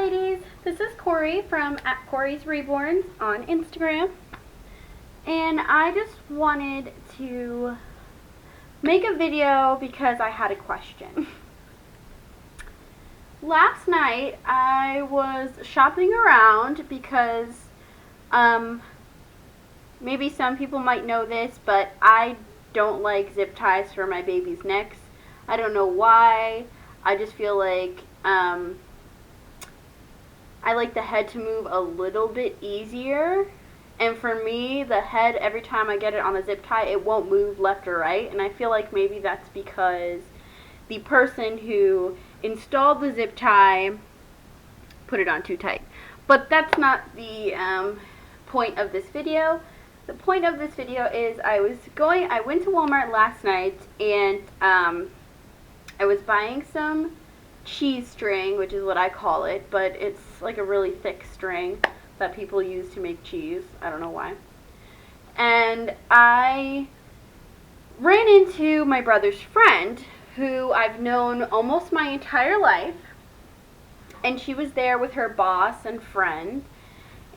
ladies, this is Corey from @Corey'sReborns on Instagram, and I just wanted to make a video because I had a question. Last night I was shopping around because maybe some people might know this, but I don't like zip ties for my baby's necks. I don't know why. I just feel like I like the head to move a little bit easier, and for me, the head, every time I get it on a zip tie, it won't move left or right, and I feel like maybe that's because the person who installed the zip tie put it on too tight. But that's not the point of this video. The point of this video is I went to Walmart last night, and I was buying some cheese string, which is what I call it, but it's like a really thick string that people use to make cheese. I don't know why. And I ran into my brother's friend, who I've known almost my entire life, and she was there with her boss and friend,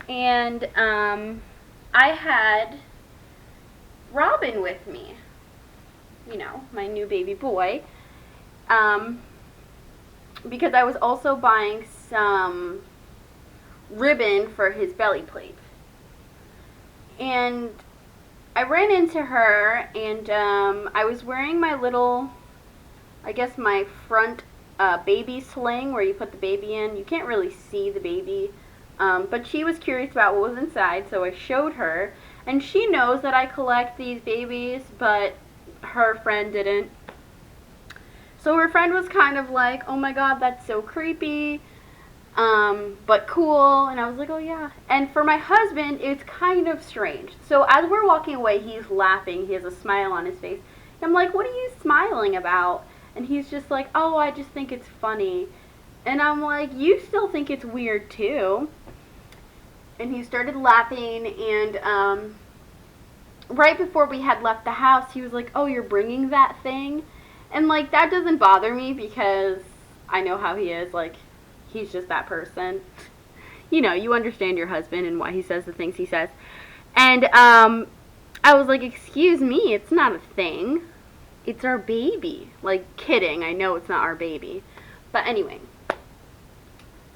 and I had Robin with me, you know, my new baby boy, because I was also buying some ribbon for his belly plate. And I ran into her, and I was wearing my little, I guess my front baby sling where you put the baby in. You can't really see the baby, but she was curious about what was inside, so I showed her. And she knows that I collect these babies, but her friend didn't. So her friend was kind of like, oh my god, that's so creepy, but cool. And I was like, oh yeah. And for my husband, it's kind of strange. So as we're walking away, he's laughing. He has a smile on his face. I'm like, what are you smiling about? And he's just like, oh, I just think it's funny. And I'm like, you still think it's weird too. And he started laughing, and right before we had left the house, he was like, oh, you're bringing that thing? And, like, that doesn't bother me because I know how he is. Like, he's just that person. You know, you understand your husband and why he says the things he says. And I was like, excuse me, it's not a thing. It's our baby. Like, kidding. I know it's not our baby. But anyway,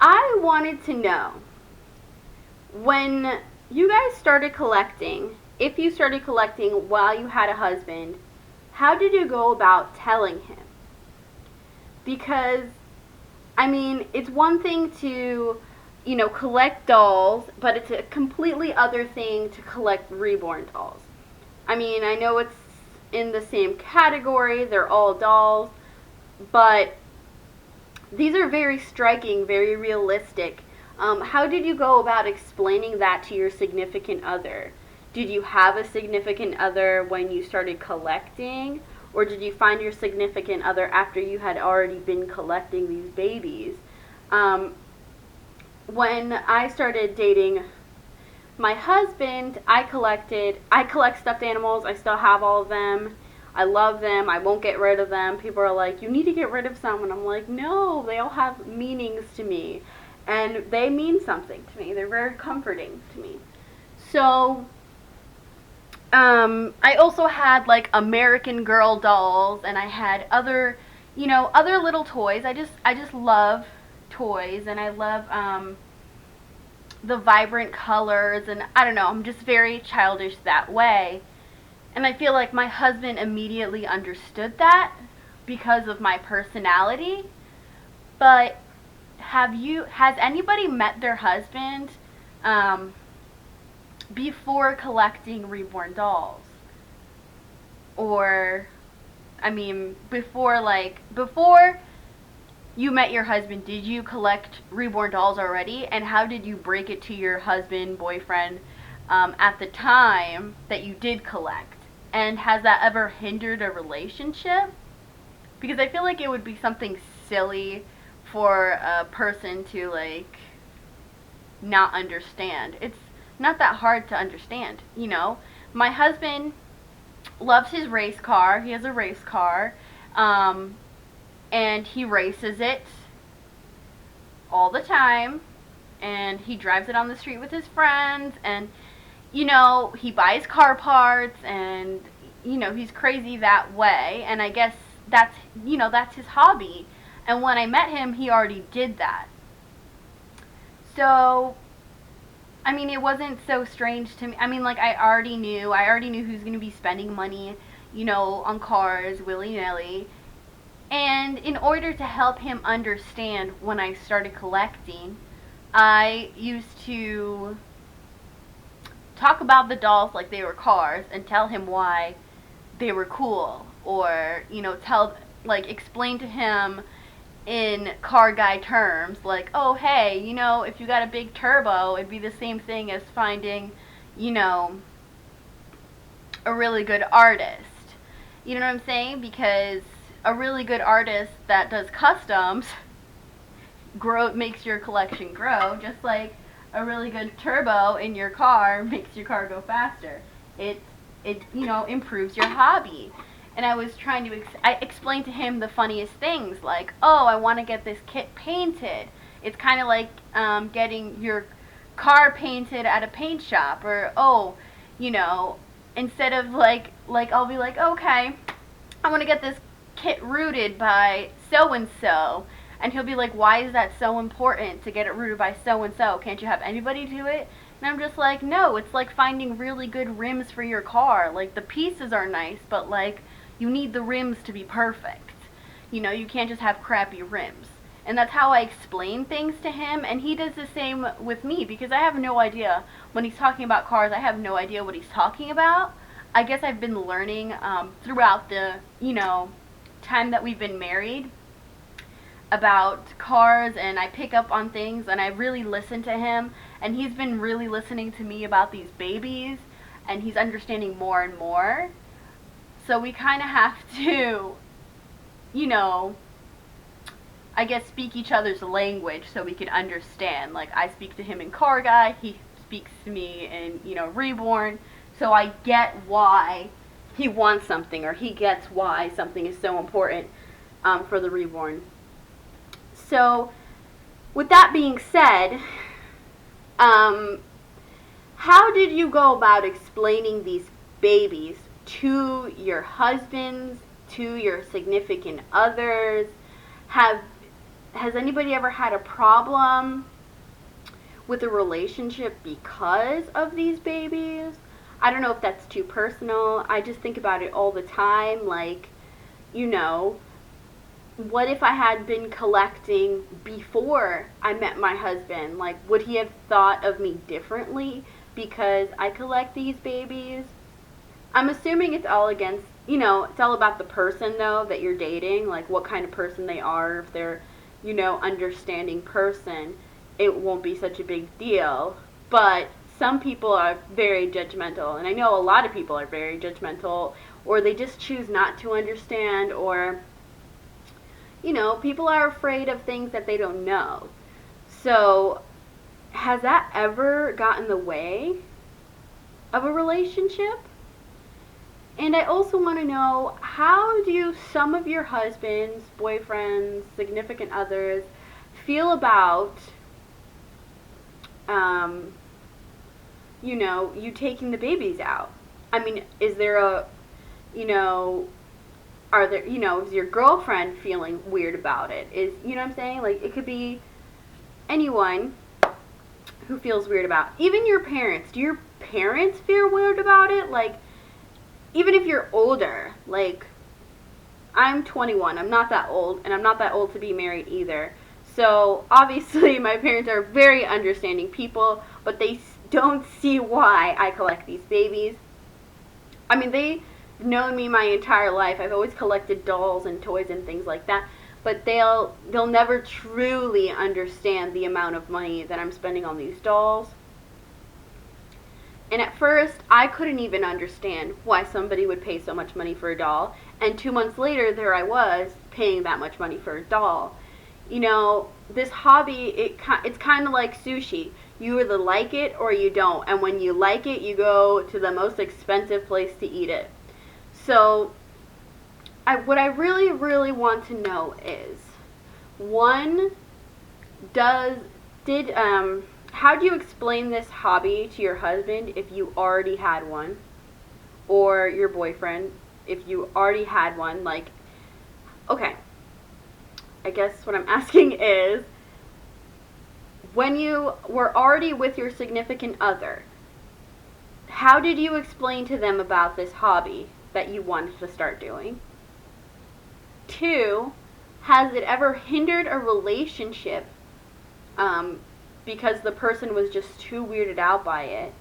I wanted to know, when you guys started collecting, if you started collecting while you had a husband, how did you go about telling him? Because, I mean, it's one thing to, you know, collect dolls, but it's a completely other thing to collect reborn dolls. I mean, I know it's in the same category, they're all dolls, but these are very striking, very realistic. How did you go about explaining that to your significant other? Did you have a significant other when you started collecting? Or did you find your significant other after you had already been collecting these babies? When I started dating my husband, I collect stuffed animals. I still have all of them. I love them. I won't get rid of them. People are like, you need to get rid of some. And I'm like, no, they all have meanings to me. And they mean something to me. They're very comforting to me. So I also had like American Girl dolls, and I had other, you know, other little toys. I just love toys, and I love the vibrant colors, and I don't know, I'm just very childish that way. And I feel like my husband immediately understood that because of my personality. But has anybody met their husband before collecting reborn dolls? Or, I mean, before you met your husband, did you collect reborn dolls already? And how did you break it to your husband, boyfriend, at the time that you did collect? And has that ever hindered a relationship? Because I feel like it would be something silly for a person to, like, not understand. It's not that hard to understand, you know. My husband loves his race car. He has a race car, and he races it all the time, and he drives it on the street with his friends, and you know, he buys car parts, and you know, he's crazy that way, and I guess that's, you know, that's his hobby. And when I met him, he already did that. So, I mean, it wasn't so strange to me. I mean, like, I already knew who's going to be spending money, you know, on cars willy-nilly. And in order to help him understand when I started collecting, I used to talk about the dolls like they were cars and tell him why they were cool, or, you know, explain to him in car guy terms, like, oh, hey, you know, if you got a big turbo, it'd be the same thing as finding, you know, a really good artist. You know what I'm saying? Because a really good artist that does customs makes your collection grow, just like a really good turbo in your car makes your car go faster. It you know, improves your hobby. And I was trying to I explained to him the funniest things, like, oh, I want to get this kit painted. It's kind of like getting your car painted at a paint shop, or, oh, you know, instead of like I'll be like, okay, I want to get this kit rooted by so and so, and he'll be like, why is that so important to get it rooted by so and so? Can't you have anybody do it? And I'm just like, no, it's like finding really good rims for your car. Like, the pieces are nice, but like, you need the rims to be perfect. You know, you can't just have crappy rims. And that's how I explain things to him, and he does the same with me, because I have no idea. When he's talking about cars, I have no idea what he's talking about. I guess I've been learning throughout the, you know, time that we've been married about cars, and I pick up on things, and I really listen to him, and he's been really listening to me about these babies, and he's understanding more and more. So we kind of have to, you know, I guess speak each other's language so we can understand. Like, I speak to him in Car Guy, he speaks to me in, you know, Reborn, so I get why he wants something, or he gets why something is so important for the Reborn. So, with that being said, how did you go about explaining these babies to your husbands, to your significant others? Has anybody ever had a problem with a relationship because of these babies? I don't know if that's too personal. I just think about it all the time. Like, you know, what if I had been collecting before I met my husband? Like, would he have thought of me differently because I collect these babies? I'm assuming it's all against, you know, it's all about the person, though, that you're dating, like what kind of person they are. If they're, you know, understanding person, it won't be such a big deal. But some people are very judgmental, and I know a lot of people are very judgmental, or they just choose not to understand, or, you know, people are afraid of things that they don't know. So, has that ever gotten in the way of a relationship? And I also want to know, how do some of your husbands, boyfriends, significant others feel about, you know, you taking the babies out? I mean, is there a, you know, are there, you know, is your girlfriend feeling weird about it? Is, you know what I'm saying? Like, it could be anyone who feels weird about it. Even your parents. Do your parents feel weird about it? Like, even if you're older, like, I'm 21, I'm not that old, and I'm not that old to be married either. So, obviously, my parents are very understanding people, but they don't see why I collect these babies. I mean, they've known me my entire life. I've always collected dolls and toys and things like that, but they'll never truly understand the amount of money that I'm spending on these dolls. And at first, I couldn't even understand why somebody would pay so much money for a doll. And 2 months later, there I was, paying that much money for a doll. You know, this hobby, it's kind of like sushi. You either like it or you don't. And when you like it, you go to the most expensive place to eat it. So, what I really, really want to know is, one, does did how do you explain this hobby to your husband if you already had one, or your boyfriend if you already had one? Like, okay, I guess what I'm asking is, when you were already with your significant other, how did you explain to them about this hobby that you wanted to start doing? 2, has it ever hindered a relationship because the person was just too weirded out by it?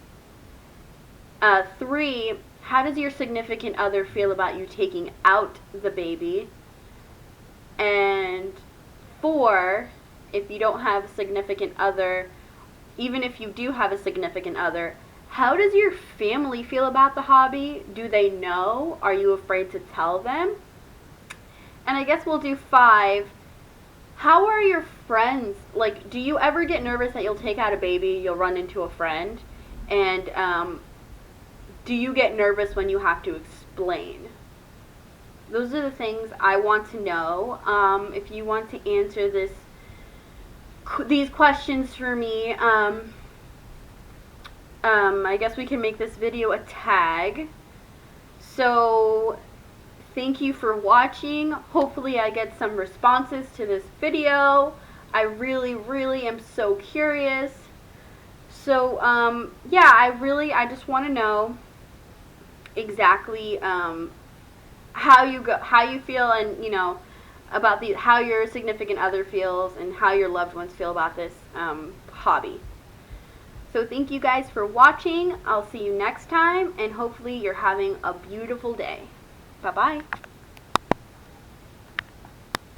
3, how does your significant other feel about you taking out the baby? And 4, if you don't have a significant other, even if you do have a significant other, how does your family feel about the hobby? Do they know? Are you afraid to tell them? And I guess we'll do 5. How are your friends? Like, do you ever get nervous that you'll take out a baby, you'll run into a friend? And do you get nervous when you have to explain? Those are the things I want to know. If you want to answer these questions for me, I guess we can make this video a tag. So thank you for watching. Hopefully I get some responses to this video. I really am so curious. So yeah, I just want to know exactly how you feel, and about how your significant other feels and how your loved ones feel about this hobby. So thank you guys for watching. I'll see you next time, and hopefully you're having a beautiful day. Bye-bye.